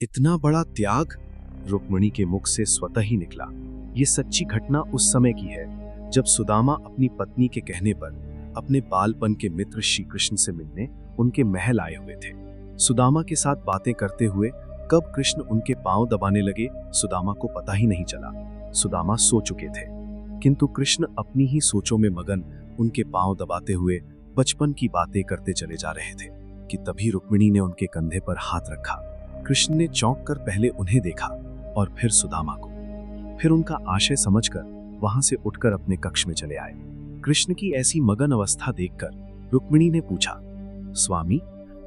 इतना बड़ा त्याग रुक्मिणी के मुख से स्वतः ही निकला। ये सच्ची घटना उस समय की है जब सुदामा अपनी पत्नी के कहने पर अपने बालपन के मित्र श्री कृष्ण से मिलने उनके महल आए हुए थे। सुदामा के साथ बातें करते हुए कब कृष्ण उनके पांव दबाने लगे, सुदामा को पता ही नहीं चला। सुदामा सो चुके थे, किंतु कृष्ण अपनी ही सोचों में मगन उनके पांव दबाते हुए बचपन की बातें करते चले जा रहे थे कि तभी रुक्मिणी ने उनके कंधे पर हाथ रखा। कृष्ण ने चौंक कर पहले उन्हें देखा और फिर सुदामा को, फिर उनका आशय समझकर वहां से उठकर अपने कक्ष में चले आए। कृष्ण की ऐसी मगन अवस्था देखकर रुक्मिणी ने पूछा, स्वामी,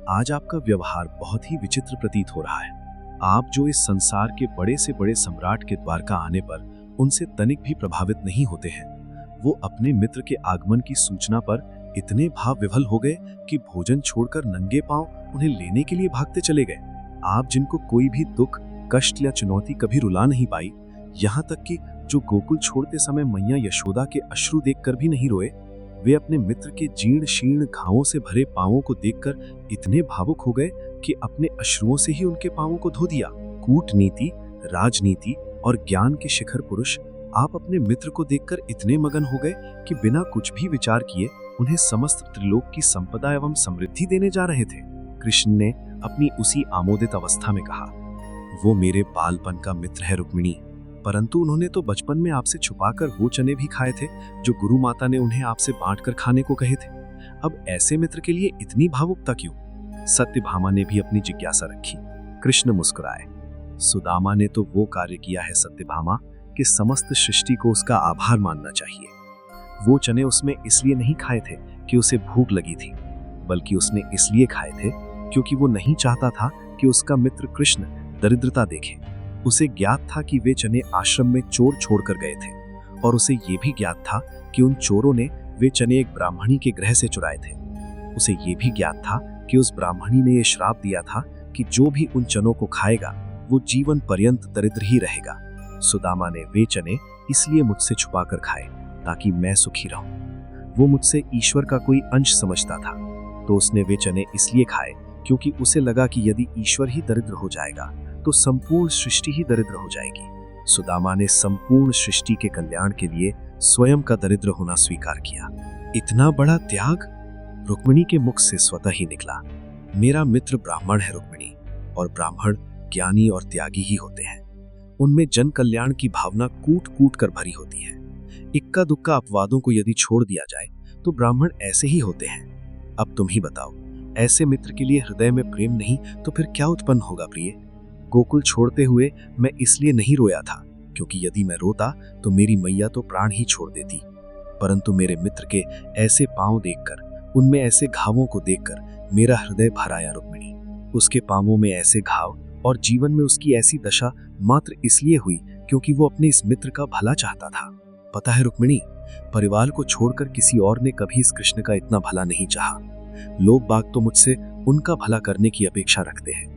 आज आपका व्यवहार बहुत ही विचित्र प्रतीत हो रहा है। आप जो इस संसार के बड़े से बड़े सम्राट के द्वारका आने पर उनसे तनिक भी प्रभावित नहीं होते हैं, वो अपने मित्र के आगमन की सूचना पर इतने भाव विभल हो गए कि भोजन छोड़कर नंगे पांव उन्हें लेने के लिए भागते चले गए। आप जिनको कोई भी दुख, कष्ट या चुनौती कभी रुला नहीं पाई, यहाँ तक कि जो गोकुल छोड़ते समय मैया यशोदा के अश्रु देखकर भी नहीं रोए, वे अपने मित्र के जीर्ण शीर्ण घावों से भरे पांवों को देखकर इतने भावुक हो गए कि अपने अश्रुओं से ही उनके पांवों को धो दिया। कूटनीति, राजनीति और ज्ञान के शिखर पुरुष आप अपने मित्र को देखकर इतने मगन हो गए कि बिना कुछ भी विचार किए उन्हें समस्त त्रिलोक की संपदा एवं समृद्धि देने जा रहे थे। कृष्ण ने अपनी उसी आमोदित अवस्था में कहा, वो मेरे बालपन का मित्र है रुक्मिणी, परंतु उन्होंने तो बचपन में आपसे छुपाकर वो चने भी खाए थे जो गुरु माता ने उन्हें आपसे बांटकर खाने को कहे थे। अब ऐसे मित्र के लिए इतनी भावुकता क्यों? सत्यभामा ने भी अपनी जिज्ञासा रखी। कृष्ण मुस्कुराए, सुदामा ने तो वो कार्य किया है सत्यभामा कि समस्त सृष्टि को उसका आभार मानना चाहिए। वो चने उसमें इसलिए नहीं खाए थे कि उसे भूख लगी थी, बल्कि उसने इसलिए खाए थे क्योंकि वो नहीं चाहता था कि उसका मित्र कृष्ण दरिद्रता देखे। उसे ज्ञात था कि वे चने आश्रम में चोर छोड़कर गए थे, और उसे ये भी ज्ञात था कि उन चोरों ने वे चने एक ब्राह्मणी के गृह से चुराए थे। उसे ये भी ज्ञात था कि उस ब्राह्मणी ने ये श्राप दिया था कि जो भी उन चनों को खाएगा वो जीवन पर्यंत दरिद्र ही रहेगा। सुदामा ने वे चने इसलिए मुझसे छुपाकर खाए ताकि मैं सुखी रहूं। वो मुझसे ईश्वर का कोई अंश समझता था, तो उसने वे चने इसलिए खाए क्योंकि उसे लगा कि यदि ईश्वर ही दरिद्र हो जाएगा तो संपूर्ण सृष्टि ही दरिद्र हो जाएगी। सुदामा ने संपूर्ण सृष्टि के कल्याण के लिए स्वयं का दरिद्र होना स्वीकार किया। इतना बड़ा त्याग रुक्मिणी के मुख से स्वतः ही निकला। मेरा मित्र ब्राह्मण है रुक्मिणी, और ब्राह्मण ज्ञानी और त्यागी ही होते हैं। उनमें जन कल्याण की भावना कूट कूट कर भरी होती है। इक्का दुक्का अपवादों को यदि छोड़ दिया जाए तो ब्राह्मण ऐसे ही होते हैं। अब तुम ही बताओ, ऐसे मित्र के लिए हृदय में प्रेम नहीं तो फिर क्या उत्पन्न होगा प्रिय? गोकुल छोड़ते हुए मैं इसलिए नहीं रोया था क्योंकि यदि मैं रोता तो मेरी मैया तो प्राण ही छोड़ देती, परंतु मेरे मित्र के ऐसे पांव देखकर, उनमें ऐसे घावों को देखकर मेरा हृदय भर आया रुक्मिणी। उसके पांवों में ऐसे घाव और जीवन में उसकी ऐसी दशा मात्र इसलिए हुई क्योंकि वो अपने इस मित्र का भला चाहता था। पता है रुक्मिणी, परिवार को छोड़कर किसी और ने कभी इस कृष्ण का इतना भला नहीं चाहा। लोग बाग तो मुझसे उनका भला करने की अपेक्षा रखते हैं।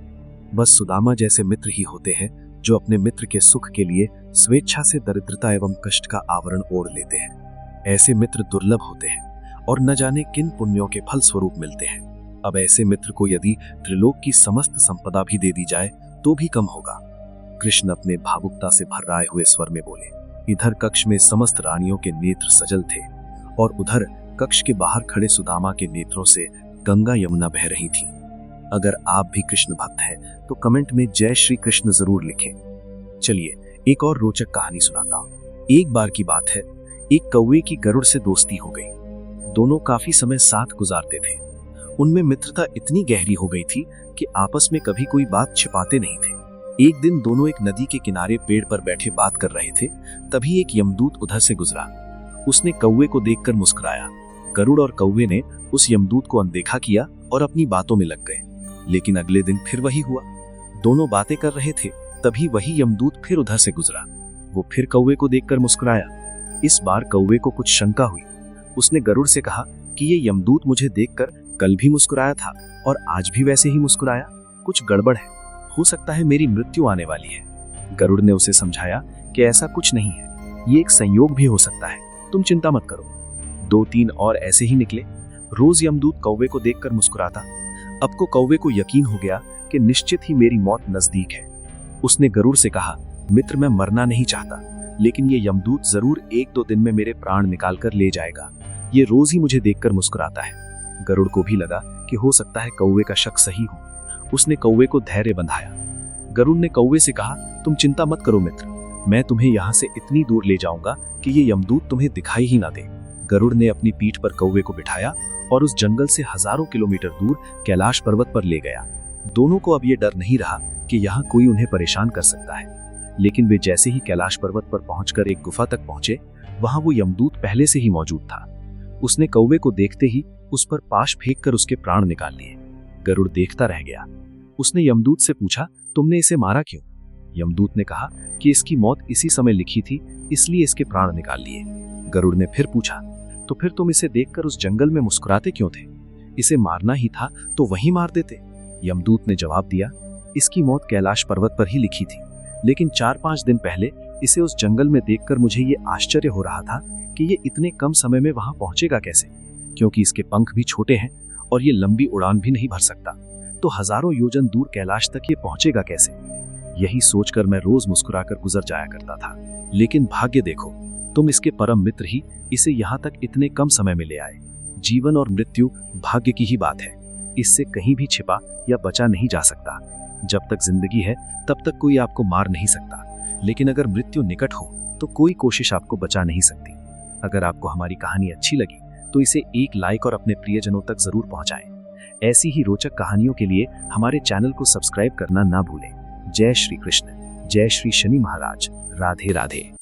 बस सुदामा जैसे मित्र ही होते हैं जो अपने मित्र के सुख के लिए स्वेच्छा से दरिद्रता एवं कष्ट का आवरण ओढ़ लेते हैं। ऐसे मित्र दुर्लभ होते हैं और न जाने किन पुण्यों के फल स्वरूप मिलते हैं। अब ऐसे मित्र को यदि त्रिलोक की समस्त संपदा भी दे दी जाए तो भी कम होगा। कृष्ण अपने भावुकता से भर्राए हुए स्वर में बोले। इधर कक्ष में समस्त रानियों के नेत्र सजल थे और उधर कक्ष के बाहर खड़े सुदामा के नेत्रों से गंगा यमुना बह रही थी। अगर आप भी कृष्ण भक्त हैं तो कमेंट में जय श्री कृष्ण जरूर लिखें। चलिए एक और रोचक कहानी सुनाता हूं। एक बार की बात है, एक कौवे की गरुड़ से दोस्ती हो गई। दोनों काफी समय साथ गुजारते थे। उनमें मित्रता इतनी गहरी हो गई थी कि आपस में कभी कोई बात छिपाते नहीं थे। एक दिन दोनों एक नदी के किनारे पेड़ पर बैठे बात कर रहे थे, तभी एक यमदूत उधर से गुजरा। उसने कौवे को देखकर मुस्कुराया। गरुड़ और कौवे ने उस यमदूत को अनदेखा किया और अपनी बातों में लग गए। लेकिन अगले दिन फिर वही हुआ। दोनों बातें कर रहे थे, तभी वही यमदूत फिर उधर से गुजरा। वो फिर कौवे को देखकर मुस्कुराया। इस बार कौवे को कुछ शंका हुई। उसने गरुड़ से कहा कि ये यमदूत मुझे देखकर कल भी मुस्कुराया था और आज भी वैसे ही मुस्कुराया। कुछ गड़बड़ है, हो सकता है मेरी मृत्यु आने वाली है। गरुड़ ने उसे समझाया कि ऐसा कुछ नहीं है, ये एक संयोग भी हो सकता है, तुम चिंता मत करो। 2-3 और ऐसे ही निकले। रोज यमदूत कौवे को देखकर मुस्कुराता। अब को कौवे को यकीन हो गया कि निश्चित ही मेरी मौत नजदीक है। उसने गरुड़ से कहा, मित्र, मैं मरना नहीं चाहता, लेकिन ये यमदूत जरूर 1-2 दिन में मेरे प्राण निकाल कर ले जाएगा। ये रोज ही मुझे देखकर मुस्कुराता है। गरुड़ को भी लगा कि हो सकता है कौवे का शक सही हो। उसने कौवे को धैर्य बंधाया। गरुड़ ने कौवे से कहा, तुम चिंता मत करो मित्र, मैं तुम्हें यहाँ से इतनी दूर ले जाऊंगा कि ये यमदूत तुम्हें दिखाई ही ना दे। गरुड़ ने अपनी पीठ पर कौवे को बिठाया और उस जंगल से हजारों किलोमीटर दूर कैलाश पर्वत पर ले गया। दोनों को अब ये डर नहीं रहा कि यहाँ कोई उन्हें परेशान कर सकता है। लेकिन वे जैसे ही कैलाश पर्वत पर पहुंचकर एक गुफा तक पहुंचे, वहां वो यमदूत पहले से ही मौजूद था। उसने कौवे को देखते ही उस पर पाश फेंक कर उसके प्राण निकाल लिए। गरुड़ देखता रह गया। उसने यमदूत से पूछा, तुमने इसे मारा क्यों? यमदूत ने कहा कि इसकी मौत इसी समय लिखी थी, इसलिए इसके प्राण निकाल लिए। गरुड़ ने फिर पूछा, तो फिर तुम इसे देखकर उस जंगल में मुस्कुराते क्यों थे? इसे मारना ही था तो वहीं मार देते। यमदूत ने जवाब दिया, इसकी मौत कैलाश पर्वत पर ही लिखी थी, लेकिन 4-5 दिन पहले इसे उस जंगल में देखकर मुझे ये आश्चर्य हो रहा था कि ये इतने कम समय में वहां पहुंचेगा कैसे, क्योंकि इसके पंख भी छोटे हैं और ये लंबी उड़ान भी नहीं भर सकता, तो हजारों योजन दूर कैलाश तक ये पहुंचेगा कैसे? यही सोचकर मैं रोज मुस्कुराकर गुजर जाया करता था। लेकिन भाग्य देखो, तुम इसके परम मित्र ही इसे यहाँ तक इतने कम समय में ले आए। जीवन और मृत्यु भाग्य की ही बात है, इससे कहीं भी छिपा या बचा नहीं जा सकता। जब तक जिंदगी है तब तक कोई आपको मार नहीं सकता, लेकिन अगर मृत्यु निकट हो तो कोई कोशिश आपको बचा नहीं सकती। अगर आपको हमारी कहानी अच्छी लगी तो इसे एक लाइक और अपने प्रियजनों तक जरूर पहुंचाएं। ऐसी ही रोचक कहानियों के लिए हमारे चैनल को सब्सक्राइब करना ना भूलें। जय श्री कृष्ण, जय श्री शनि महाराज, राधे राधे।